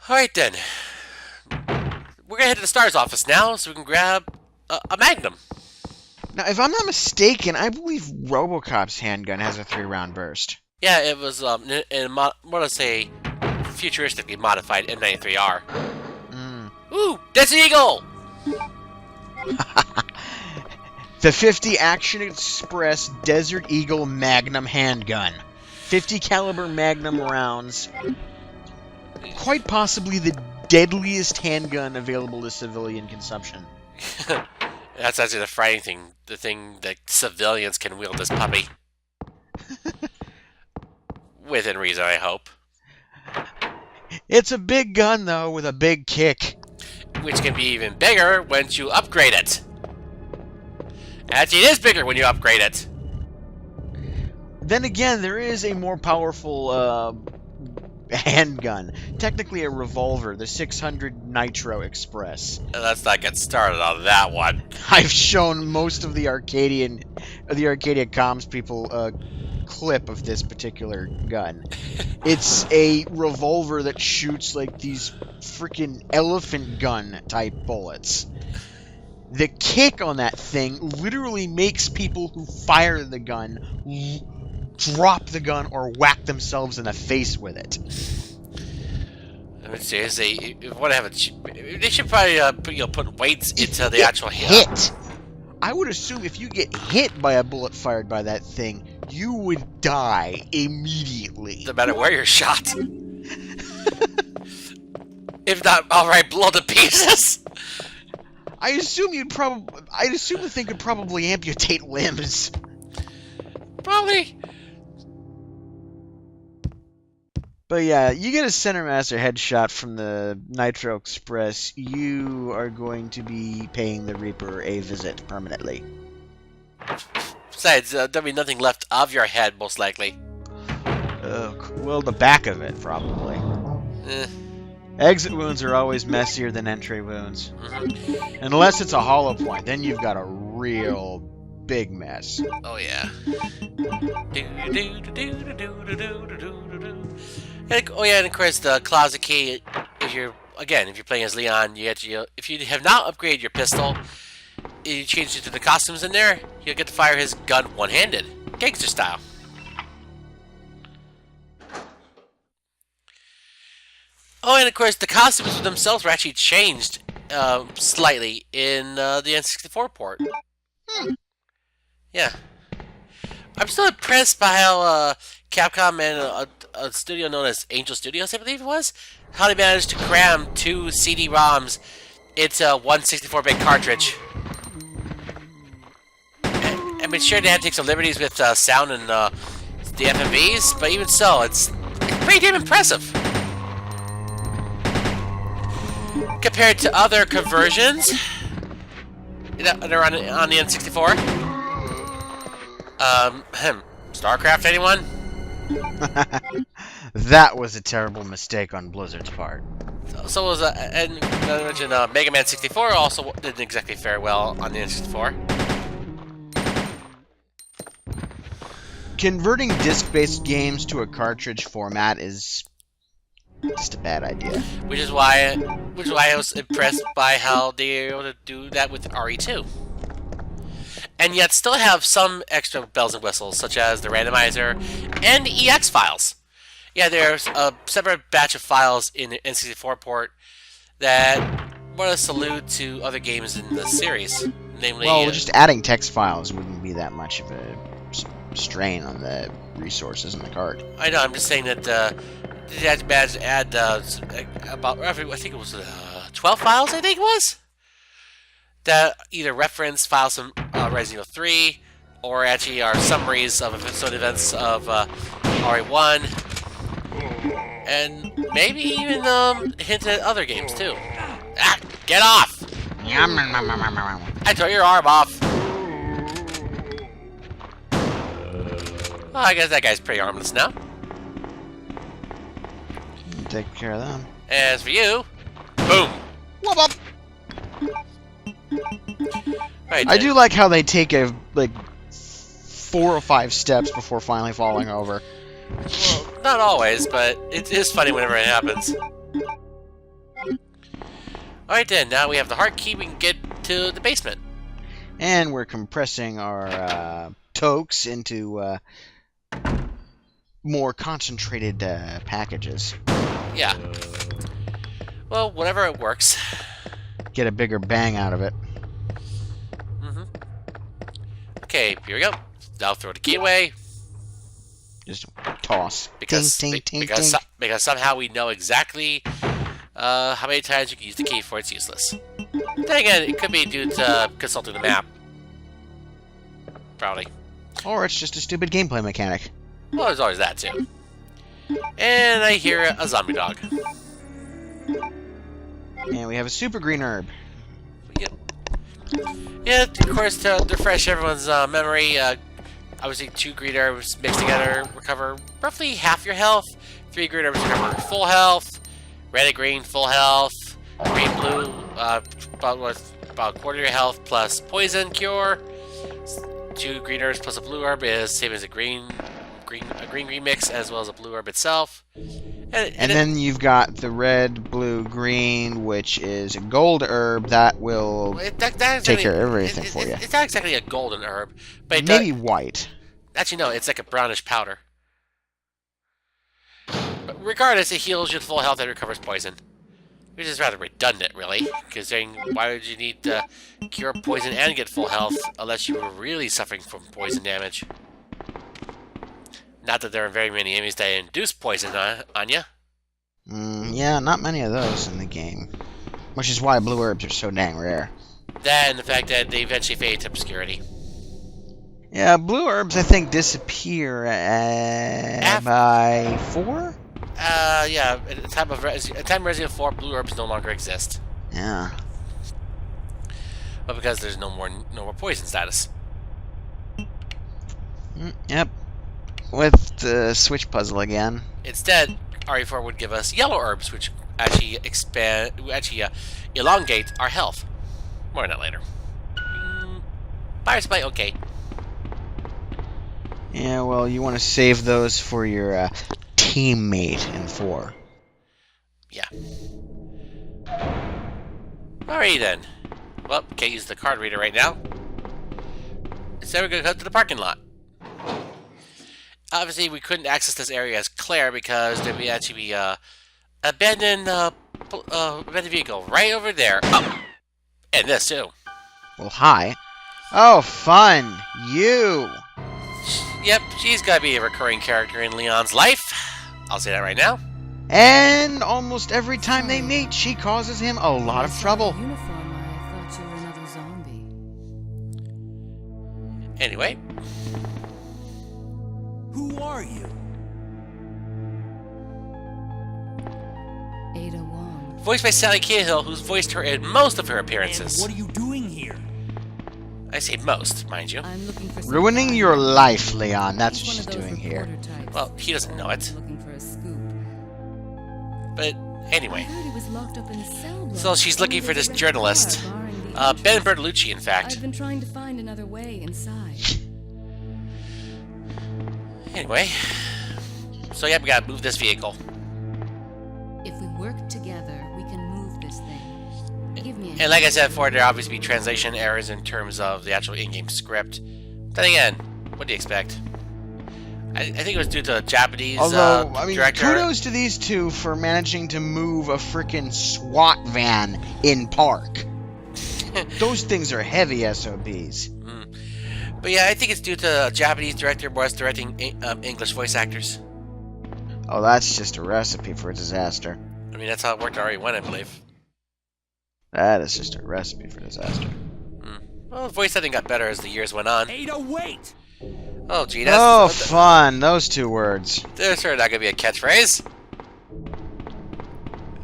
Alright then. We're gonna head to the STARS office now so we can grab a Magnum. Now, if I'm not mistaken, I believe RoboCop's handgun has a 3-round burst. Yeah, it was, what say, futuristically modified M93R. Ooh, that's an Eagle! The 50 Action Express Desert Eagle Magnum handgun. 50 caliber Magnum rounds. Quite possibly the deadliest handgun available to civilian consumption. That's actually the frightening thing. The thing that civilians can wield this puppy. Within reason, I hope. It's a big gun, though, with a big kick. Which can be even bigger once you upgrade it. Actually, it is bigger when you upgrade it. Then again, there is a more powerful handgun. Technically a revolver, the 600 Nitro Express. Let's not get started on that one. I've shown most of the Arcadia comms people a clip of this particular gun. It's a revolver that shoots like these freaking elephant gun type bullets. The kick on that thing literally makes people who fire the gun drop the gun or whack themselves in the face with it. I mean, seriously, if you want to have they should probably put weights into the actual hit. I would assume if you get hit by a bullet fired by that thing, you would die immediately. No matter where you're shot. If not, alright, blow to pieces. I'd assume the thing could probably amputate limbs. Probably. But yeah, you get a Center Master headshot from the Nitro Express, you are going to be paying the Reaper a visit permanently. Besides, there'll be nothing left of your head, most likely. Well, the back of it, probably. Exit wounds are always messier than entry wounds. Unless it's a hollow point, then you've got a real big mess. Oh yeah. Oh yeah, and of course the closet key. If you're playing as Leon, if you have not upgraded your pistol, you change it to the costumes in there. You'll get to fire his gun one-handed, gangster style. Oh, and of course the costumes themselves were actually changed slightly in the N64 port. Yeah. I'm still impressed by how Capcom and a studio known as Angel Studios, I believe it was, how they managed to cram 2 CD-ROMs into one 64-bit cartridge. I mean, sure, they had to take some liberties with sound and the FMVs, but even so, it's pretty damn impressive. Compared to other conversions that are on the N64. StarCraft, anyone? That was a terrible mistake on Blizzard's part. So was and I mentioned Mega Man 64 also didn't exactly fare well on the N64. Converting disc-based games to a cartridge format is just a bad idea. Which is why I was impressed by how they were able to do that with RE2. And yet still have some extra bells and whistles, such as the randomizer and the EX files. Yeah, there's a separate batch of files in the N64 port that want to salute to other games in the series. Namely, well, just adding text files wouldn't be that much of a strain on the resources in the card. I know, I'm just saying that they had to add about, I think it was 12 files, I think it was? That either reference files from Resident Evil 3, or actually are summaries of episode events of RE1, and maybe even hint at other games too. Ah, get off! I tore your arm off. Well, I guess that guy's pretty armless now. Take care of them. As for you, boom! Whoop up! Right, I do like how they take 4 or 5 steps before finally falling over. Well, not always, but it is funny whenever it happens. Alright then, now we have the heart key, we can get to the basement. And we're compressing our tokes into more concentrated packages. Yeah. Well, whatever it works. Get a bigger bang out of it. Mm-hmm. Okay, here we go. Now throw the key away. Just toss. Because, Tink, tink, tink, because, tink. because somehow we know exactly how many times you can use the key before it's useless. Then again, it could be due to consulting the map. Probably. Or it's just a stupid gameplay mechanic. Well, there's always that too. And I hear a zombie dog. And we have a super green herb. Yep. Yeah, of course, to refresh everyone's memory, obviously 2 green herbs mixed together recover roughly half your health. 3 green herbs recover full health. Red and green, full health. Green, blue, about a quarter of your health plus poison cure. 2 green herbs plus a blue herb is same as a green mix as well as a blue herb itself. And then you've got the red, blue, green, which is a gold herb that will take care of everything for you. It's not exactly a golden herb, but it maybe white. Actually, no, it's like a brownish powder. But regardless, it heals you to full health and recovers poison. Which is rather redundant, really, considering why would you need to cure poison and get full health unless you were really suffering from poison damage? Not that there are very many enemies that induce poison on you. Yeah, not many of those in the game. Which is why blue herbs are so dang rare. That and the fact that they eventually fade to obscurity. Yeah, blue herbs, I think, disappear by 4? Yeah, at the time of Resident 4, blue herbs no longer exist. Yeah. But because there's no more poison status. Yep. With the switch puzzle again. Instead, RE4 would give us yellow herbs, which actually elongate our health. More on that later. Fire Spite, okay. Yeah, well, you want to save those for your teammate in 4. Yeah. Alrighty then. Well, can't use the card reader right now. Instead, we're going to go to the parking lot. Obviously, we couldn't access this area as Claire because there'd be actually be abandoned vehicle right over there. Oh, and this too. Well, hi. Oh, fun. You. Yep, she's got to be a recurring character in Leon's life. I'll say that right now. And almost every time they meet, she causes him a lot of trouble. Uniform, I thought you were another zombie. Anyway. Who are you? Ada Wong. Voiced by Sally Cahill, who's voiced her in most of her appearances. And what are you doing here? I say most, mind you. I'm looking for Ruining your life, Leon. That's what He's she's one of those doing here. reporter types. Well, he doesn't know it. Looking for a scoop. But I anyway. heard he was locked up in a cell block. So she's looking for this journalist. Barring the Ben entrance. Bertolucci, in fact. I've been trying to find another way inside. Anyway. So yeah, we gotta move this vehicle. If we work together, we can move this thing. Give me a And like I said before, there obviously be translation errors in terms of the actual in-game script. Then again, what do you expect? I think it was due to a Japanese Although, I mean, director. kudos to these two for managing to move a frickin' SWAT van in park. Those things are heavy SOBs. But yeah, I think it's due to a Japanese director was directing English voice actors. Oh, that's just a recipe for a disaster. I mean, that's how it worked already when, I believe. That is just a recipe for disaster. Well, voice acting got better as the years went on. Ada, wait! Oh, gee, that's... Oh, fun. Those 2 words. There's sure not gonna be a catchphrase.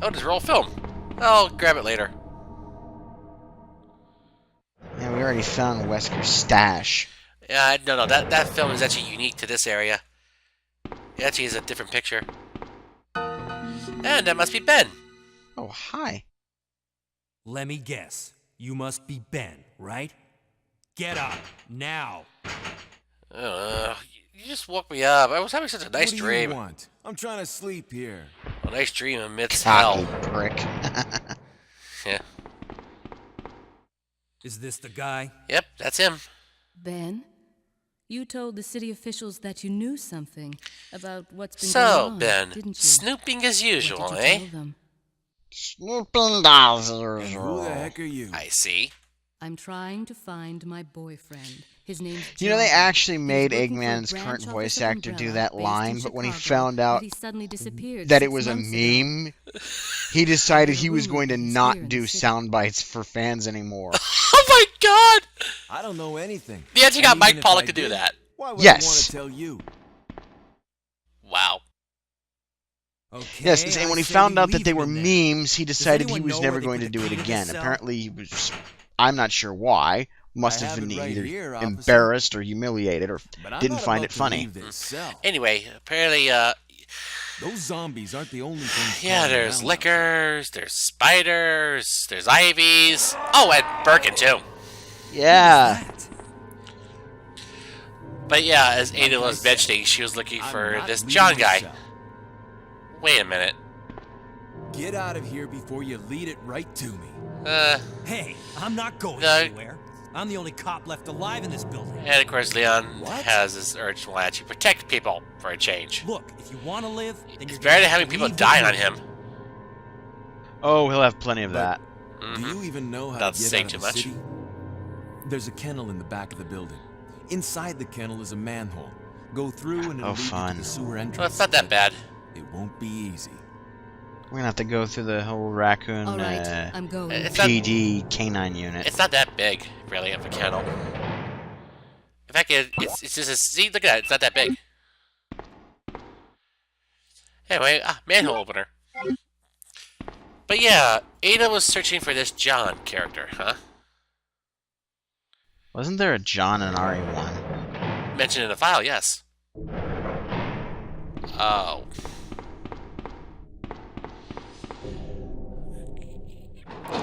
Oh, just roll film. I'll grab it later. Yeah, we already found Wesker Stash. Yeah, no, that film is actually unique to this area. It actually is a different picture. And that must be Ben. Oh, hi. Let me guess. You must be Ben, right? Get up, now! You just woke me up. I was having such a nice What do dream. you want? I'm trying to sleep here. A nice dream amidst Cocky hell. prick. Yeah. Is this the guy? Yep, that's him. Ben, you told the city officials that you knew something about what's been So, going on, Ben, didn't you? snooping as usual, What did you eh? tell them? Snooping dolls. And who the heck are you? I see. I'm trying to find my boyfriend. His name's You know, they John. actually He was made working for a Eggman's branch current office voice of actor do Umbrella that based in line, but when he Chicago, found out he suddenly disappeared that it 6 was a months ago. meme, he decided There's a he was rumor going to he's here not in do the city. sound bites for fans anymore. Oh my god! I don't know anything. They actually got And Mike even if Pollock I to do did, that. Why would Yes. I want to tell you? Wow. Okay. Yes, and when he I say found we out that leave they him were in there. memes, he decided he anyone was know never where they going put to the do it key to again. this cell? Apparently, he was. I'm not sure why. Must I have have been it right either here, officer. embarrassed or humiliated or But I'm didn't not find about it to funny. leave this cell. Anyway, apparently, Those zombies aren't the only things. yeah, crawling there's around out lickers, there's spiders, there's ivies. Oh, and Birkin, too. Yeah. But yeah, as Like Ada I was said, mentioning, she was looking I'm for not this leaving John this guy. cell. Wait a minute. Get out of here before you lead it right to me. Hey, I'm not going No. anywhere. I'm the only cop left alive in this building. And of course, Leon What? has this urge to want to protect people for a change. Look, if you want to live, then It's you're better gonna than having have to people leave the die on building. him. Oh, he'll have plenty of But- that. Do you even know how Not to get saying out too of the much. city? There's a kennel in the back of the building. Inside the kennel is a manhole. Go through and it'll Oh, lead you fun. to the sewer entrance. Well, it's not that bad. It won't be easy. We're gonna have to go through the whole raccoon All right, I'm going. It's not, PD canine unit. it's not that big, really, of a kennel. In fact, it's just a... See, look at that. It's not that big. Anyway, manhole opener. But yeah, Ada was searching for this John character, huh? Wasn't there a John in RE1? Mentioned in the file, yes. Oh.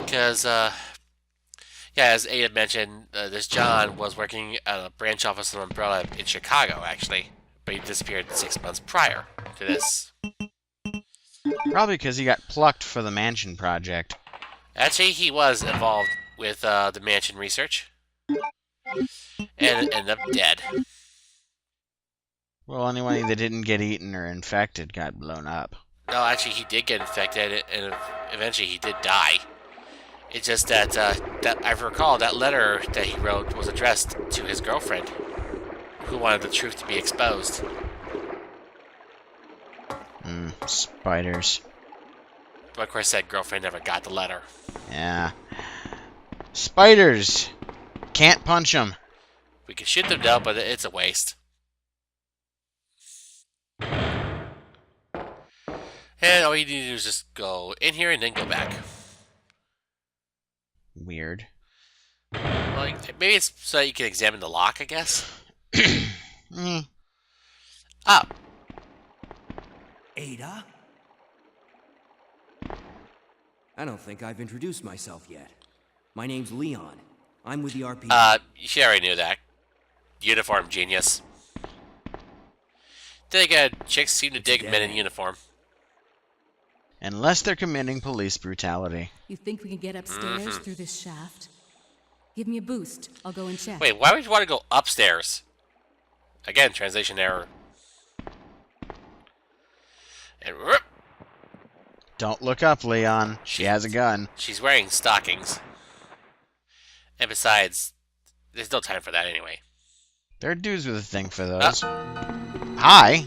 Because, yeah, as Ada mentioned, this John was working at a branch office of Umbrella in Chicago, actually. But he disappeared 6 months prior to this. Probably because he got plucked for the mansion project. Actually, he was involved with the mansion research. And ended up dead. Well, anyone that didn't get eaten or infected got blown up. No, actually, he did get infected, and eventually he did die. It's just that, that I recall that letter that he wrote was addressed to his girlfriend, who wanted the truth to be exposed. Spiders. But of course, that girlfriend never got the letter. Yeah. Spiders! Can't punch them. We could shoot them down, but it's a waste. And all you need to do is just go in here and then go back. Weird. Well, maybe it's so that you can examine the lock, I guess. Oh, Ada? I don't think I've introduced myself yet. My name's Leon. I'm with the RP. she already knew that. Uniform genius. Then again, chicks seem to dig men in uniform. Unless they're committing police brutality. You think we can get upstairs through this shaft? Give me a boost. I'll go and check. Wait, why would you want to go upstairs? Again, translation error. And whoop, Don't look up, Leon. She has a gun. she's wearing stockings. And besides, there's no time for that anyway. There are dudes with a thing for those. Hi.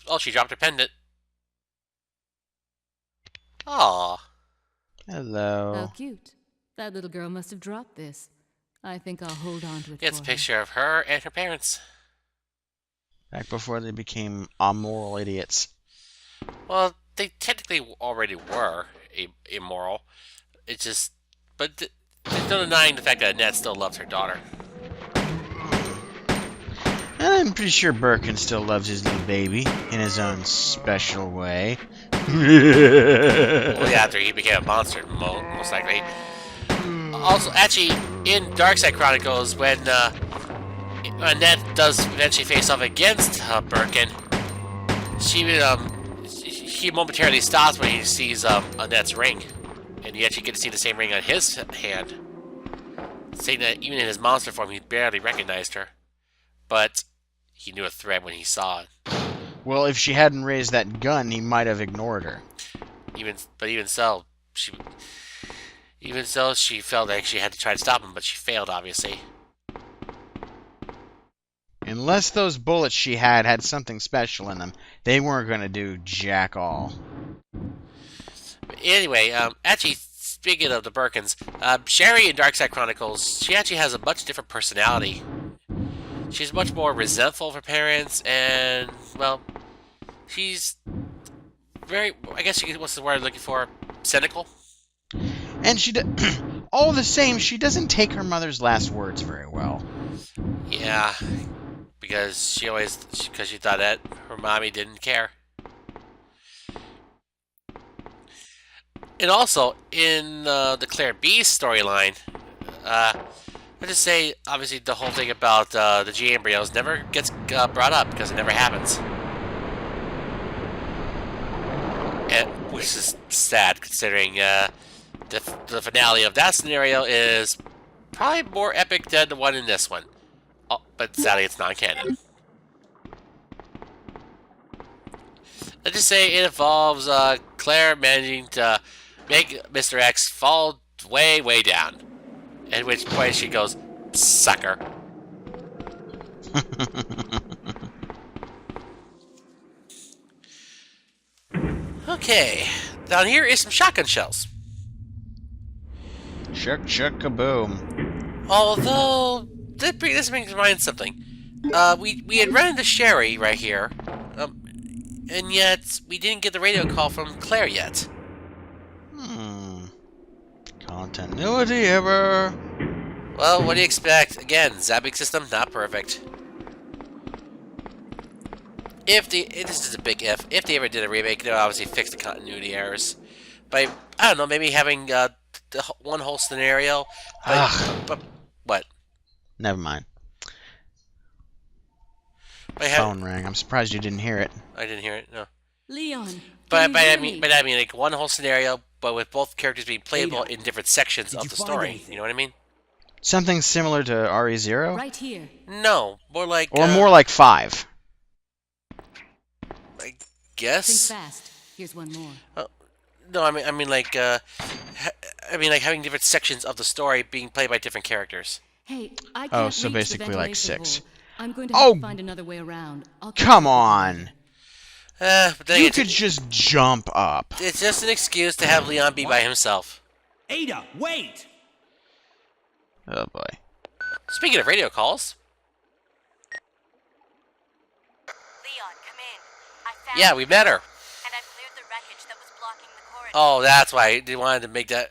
Oh, she dropped her pendant. Aww. Hello. How cute. That little girl must have dropped this. I think I'll hold on to it It's for a her. picture of her and her parents. Back before they became immoral idiots. Well, they technically already were immoral. It's just... But there's no denying the fact that Annette still loves her daughter. And I'm pretty sure Birkin still loves his little baby in his own special way. Well, yeah, after he became a monster, most likely. Also, actually, in Darkside Chronicles, when Annette does eventually face off against Birkin, he momentarily stops when he sees Annette's ring. And you actually get to see the same ring on his hand, saying that even in his monster form, he barely recognized her. But he knew a threat when he saw it. Well, if she hadn't raised that gun, he might have ignored her. Even so, she felt like she had to try to stop him, but she failed, obviously. Unless those bullets she had something special in them, they weren't going to do jack all. But anyway, actually, speaking of the Birkins, Sherry in Darkside Chronicles, she actually has a much different personality. She's much more resentful of her parents, and, well, she's very, I guess what's the word I'm looking for? Cynical? And all the same, she doesn't take her mother's last words very well. Yeah, because she thought that her mommy didn't care. And also, in the Claire B storyline, let's just say, obviously, the whole thing about the G embryos never gets brought up because it never happens. Which is sad, considering the finale of that scenario is probably more epic than the one in this one. Oh, but sadly, it's non-canon. Let's just say it involves Claire managing to make Mr. X fall way, way down. At which point she goes, sucker. Okay, down here is some shotgun shells. Shuck, shuck, kaboom. Although, this brings to mind something. We had run into Sherry right here, and yet we didn't get the radio call from Claire yet. Continuity ever. Well, what do you expect? Again, zapping system, not perfect. This is a big if they ever did a remake, they would obviously fix the continuity errors. By, I don't know, maybe having the one whole scenario. But what? Never mind. Phone rang. I'm surprised you didn't hear it. I didn't hear it. No. Leon. But I mean, like one whole scenario, but with both characters being playable in different sections of the story. You know what I mean? Something similar to RE0? Right here. No, more like. Or more like 5. I guess. Think fast. Here's one more. No, I mean like having different sections of the story being played by different characters. Hey, I can't so reach basically the like ventilation 6. hole. I'm going to have to find another way around. Come on! But then You could just jump up. It's just an excuse to have Leon be by himself. Ada, wait! Oh boy. Speaking of radio calls. Leon, come in. I found Yeah, we met her. and I cleared the wreckage that was blocking the corridor. Oh, that's why they wanted to make that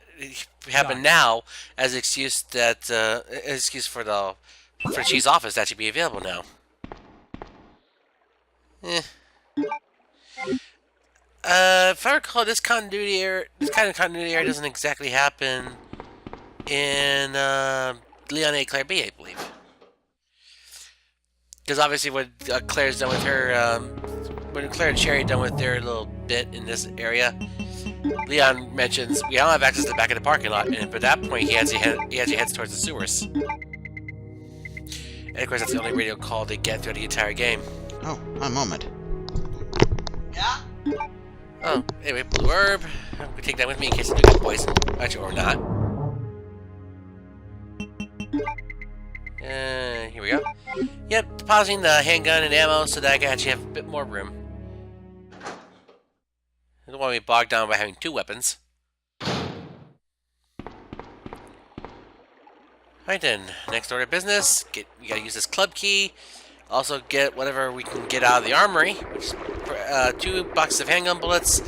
happen now as an excuse that for the Chief's office to actually be available now. If I recall, this kind of continuity error doesn't exactly happen in Leon A. Claire B, I believe. Because obviously, when Claire's done with her, when Claire and Sherry are done with their little bit in this area, Leon mentions we don't have access to the back of the parking lot, and at that point, he actually heads towards the sewers. And of course, that's the only radio call they get throughout the entire game. Oh, one moment. Oh, anyway, blue herb. I'm gonna take that with me in case I do get poisoned. Actually, or not. Here we go. Yep, depositing the handgun and ammo so that I can actually have a bit more room. I don't want to be bogged down by having 2 weapons. Alright then, next order of business. We gotta use this club key. Also get whatever we can get out of the armory, which is 2 boxes of handgun bullets,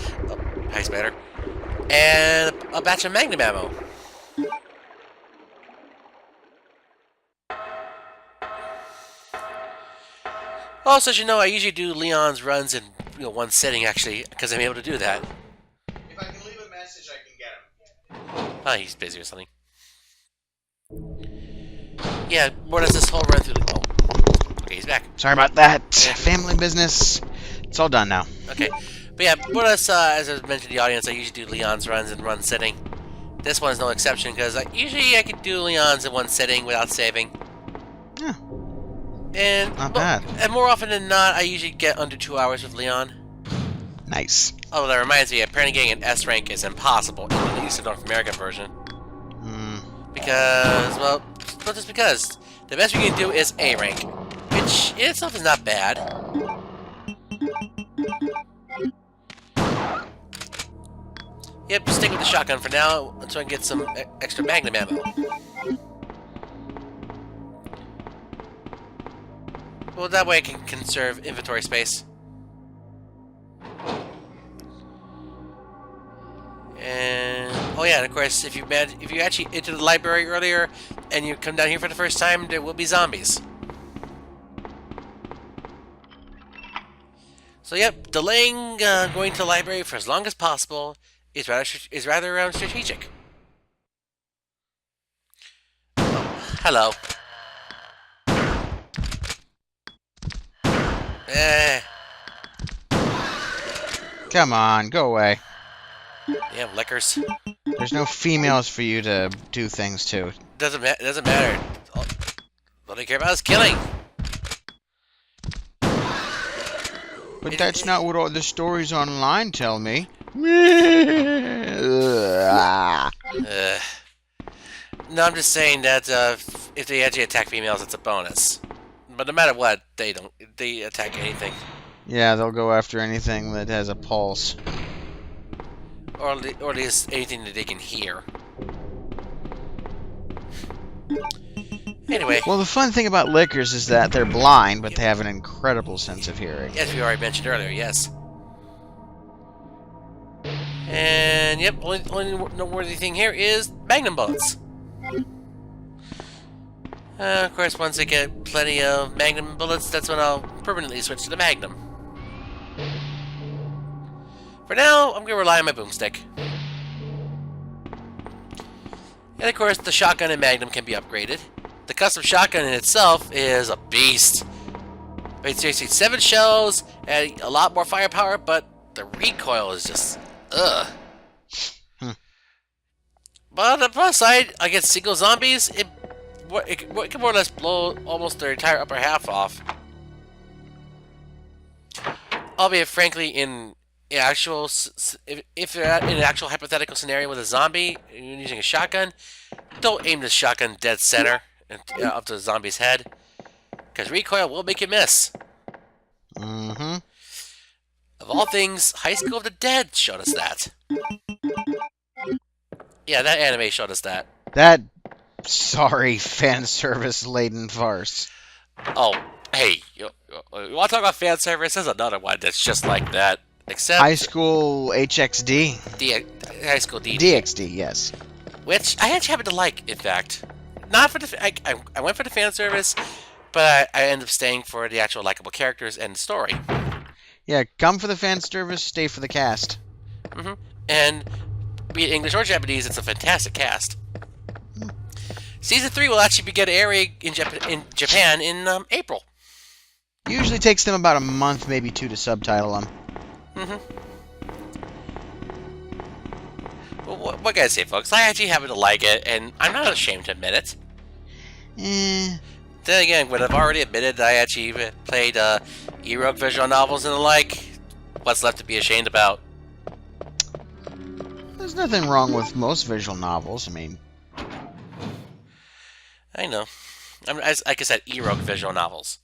ice batter, and a batch of magnum ammo. Also, as you know, I usually do Leon's runs in one setting, actually, because I'm able to do that. If I can leave a message, I can get him. Oh, he's busy or something. Yeah, what does this whole run through? Oh, okay, he's back. Sorry about that. Yeah. Family business. It's all done now. Okay, but yeah, what else? As I mentioned to the audience, I usually do Leon's runs in run setting. This one's no exception, because usually I can do Leon's in one sitting without saving. Yeah, And not bad. And more often than not, I usually get under 2 hours with Leon. Nice. Although that reminds me, apparently getting an S rank is impossible, at least the North American version. Because, well, not just because. The best we can do is A rank, which in itself is not bad. Yep, stick with the shotgun for now until I can get some extra magnum ammo. Well, that way I can conserve inventory space. And oh yeah, and of course, if you actually enter the library earlier and you come down here for the first time, there will be zombies. So yep, delaying going to the library for as long as possible is rather strategic. Oh, hello. Come on, go away. Yeah, lickers. There's no females for you to do things to. Doesn't matter. All they care about is killing. But that's not what all the stories online tell me. No, I'm just saying that if they actually attack females, it's a bonus. But no matter what, they attack anything. Yeah, they'll go after anything that has a pulse. Or at least anything that they can hear. Anyway. Well, the fun thing about lickers is that they're blind, but they have an incredible sense of hearing. As we already mentioned earlier, yes. And yep, only noteworthy thing here is magnum bullets. Of course, once I get plenty of magnum bullets, that's when I'll permanently switch to the magnum. For now, I'm going to rely on my boomstick. And of course, the shotgun and magnum can be upgraded. The custom shotgun in itself is a beast. I mean, seriously, 7 shells and a lot more firepower, but the recoil is just ugh. But on the plus side, against single zombies, it can more or less blow almost their entire upper half off. Albeit, frankly, in actual, if you're in an actual hypothetical scenario with a zombie and you're using a shotgun, don't aim the shotgun dead center up to the zombie's head, because recoil will make you miss. Mm-hmm. Of all things, High School of the Dead showed us that. Yeah, that anime showed us that. That sorry fan service laden farce. Oh, hey, you want to talk about fan service? There's another one that's just like that, except High School HXD? High School DD. DXD, yes. Which I actually happen to like, in fact. Not for the I went for the fan service, but I ended up staying for the actual likable characters and the story. Yeah, come for the fan service, stay for the cast. Mm-hmm. And be it English or Japanese, it's a fantastic cast. Season 3 will actually begin airing in Japan in April. Usually takes them about a month, maybe 2, to subtitle them. Mm-hmm. Well, what can I say, folks? I actually happen to like it, and I'm not ashamed to admit it. Then again, when I've already admitted that I actually played erotic visual novels and the like, what's left to be ashamed about? There's nothing wrong with most visual novels. I mean, I know. Like I said, erotic visual novels.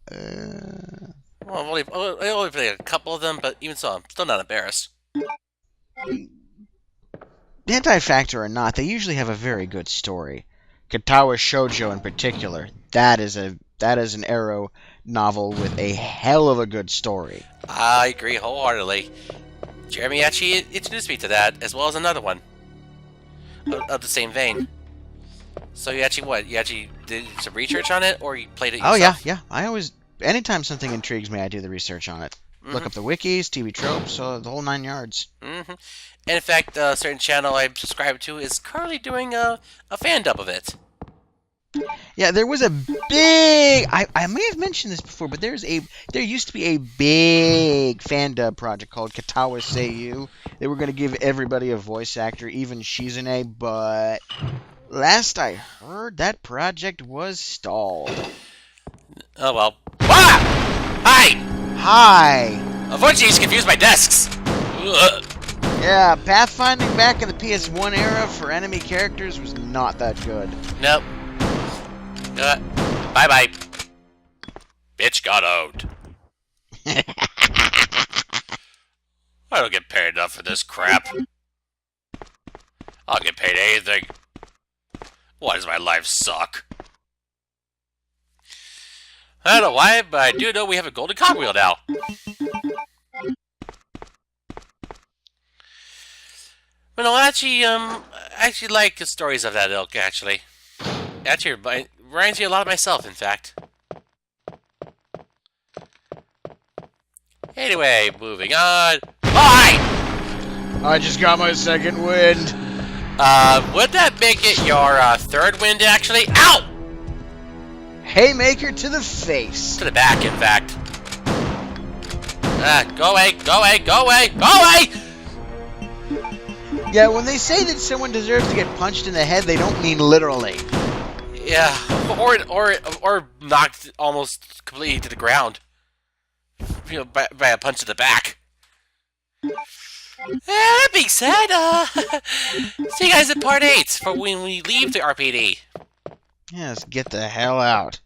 Well, I only played a couple of them, but even so, I'm still not embarrassed. anti-factor or not, they usually have a very good story. Katawa Shoujo in particular, that is an Arrow novel with a hell of a good story. I agree wholeheartedly. Jeremy actually introduced me to that, as well as another one of the same vein. So you actually did some research on it, or you played it yourself? Oh yeah. I always, anytime something intrigues me, I do the research on it. Look up the wikis, TV tropes, the whole 9 yards. And in fact, a certain channel I subscribe to is currently doing a fan dub of it. Yeah, there was a big. I may have mentioned this before, but there used to be a big fan dub project called Katawa Seiyu. They were going to give everybody a voice actor, even Shizune, but last I heard, that project was stalled. Oh well. Ah! Hi! Hi! Unfortunately, he's confused by desks. Ugh. Yeah, pathfinding back in the PS1 era for enemy characters was not that good. Nope. Bye-bye. Bitch got owned. I don't get paid enough for this crap. I'll get paid anything. Why does my life suck? I don't know why, but I do know we have a golden cogwheel now. But no, I actually like the stories of that ilk, actually. Actually, it reminds me a lot of myself, in fact. Anyway, moving on. Hi! I just got my second wind. Would that make it your third wind, actually? Ow! Haymaker to the face. To the back, in fact. Go away, go away, go away, go away! Yeah, when they say that someone deserves to get punched in the head, they don't mean literally. Yeah, or knocked almost completely to the ground. You know, by a punch to the back. That being said, see you guys in part 8 for when we leave the RPD. Yes, get the hell out.